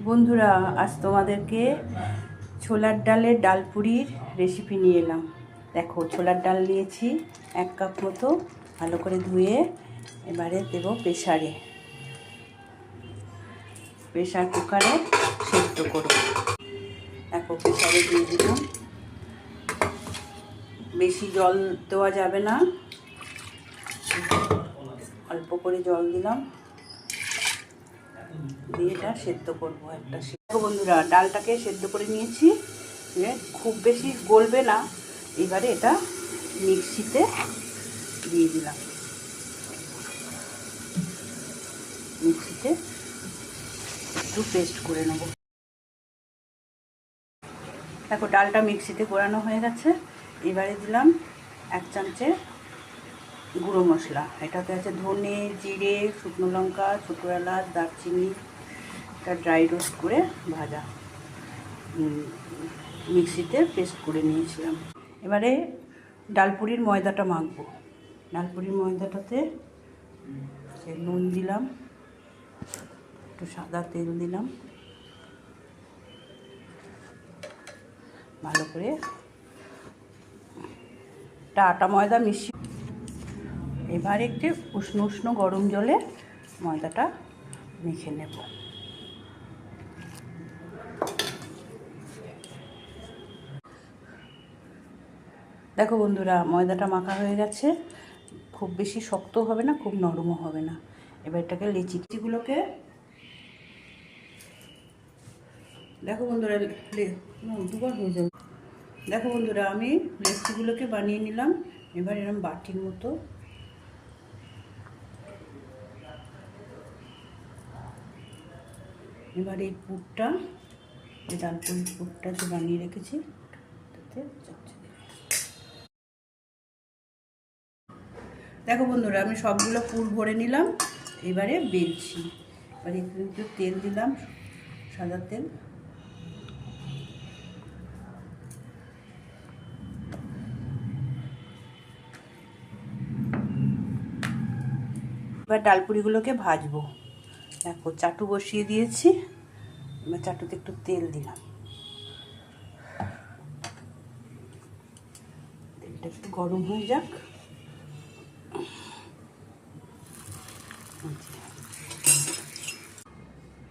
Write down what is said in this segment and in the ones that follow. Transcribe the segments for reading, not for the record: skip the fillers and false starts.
বন্ধুরা, আজ তোমাদেরকে ছোলার ডালের ডালপুরির রেসিপি নিয়ে এলাম। দেখো, ছোলার ডাল নিয়েছি 1 কাপ মতো, ভালো করে ধুয়ে এবারে দেব প্রেশার কুকারে সেদ্ধ করব। দেখো, প্রেশারে দিয়ে দিলাম। বেশি জল দেওয়া যাবে না, অল্প করে জল দিলাম, দিয়ে এটা সেদ্ধ করবো। বন্ধুরা, ডালটাকে সেদ্ধ করে নিয়েছি, খুব বেশি গলবে না। এবারে এটা মিক্সিতে দিয়ে দিলাম, মিক্সিতে একটু পেস্ট করে নেব। দেখো, ডালটা মিক্সিতে গোড়ানো হয়ে গেছে। এবারে দিলাম 1 চামচে গুঁড়ো মশলা। এটাতে আছে ধনে, জিরে, শুকনো লঙ্কা, ছোটো এলাচ, দারচিনি। এটা ড্রাই রোস্ট করে ভাজা, মিক্সিতে পেস্ট করে নিয়েছিলাম। এবারে ডালপুরির ময়দাটা মাখবো। ডালপুরির ময়দাটাতে নুন দিলাম, একটু সাদা তেল দিলাম, ভালো করে আটা ময়দা মিশিয়ে এবার একটু উষ্ণ উষ্ণ গরম জলে ময়দাটা মেখে নেব। দেখো বন্ধুরা, ময়দাটা মাখা হয়ে গেছে। খুব বেশি শক্ত হবে না, খুব নরমও হবে না। এবার এটাকে লিচিগুলোকে, দেখো বন্ধুরা, দুবার হয়ে যাবে। দেখো বন্ধুরা, আমি লিচিগুলোকে বানিয়ে নিলাম। এবার এরকম বাটির মতো এবার এই পুরটা, এই ডালপুরির পুরটা যে বানিয়ে রেখেছি তাতে দেখো বন্ধুরা, আমি সবগুলো পুর ভরে নিলাম। এবারে বেলছি। এবারে একটু তেল দিলাম, সাদা তেল। এবার ডালপুরিগুলোকে ভাজবো। দেখো, চাটু বসিয়ে দিয়েছি। এবার চাটুতে একটু তেল দিলাম, তেলটা একটু গরম হয়ে যাক।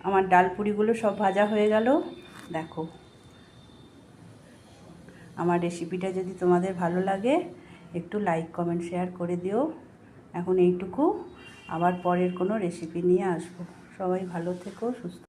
আমার ডালপুরিগুলো সব ভাজা হয়ে গেল। দেখো, আমার রেসিপিটা যদি তোমাদের ভালো লাগে, একটু লাইক, কমেন্ট, শেয়ার করে দিও। এখন এইটুকু, আবার পরের কোনো রেসিপি নিয়ে আসবো। সবাই ভালো থেকো, সুস্থ।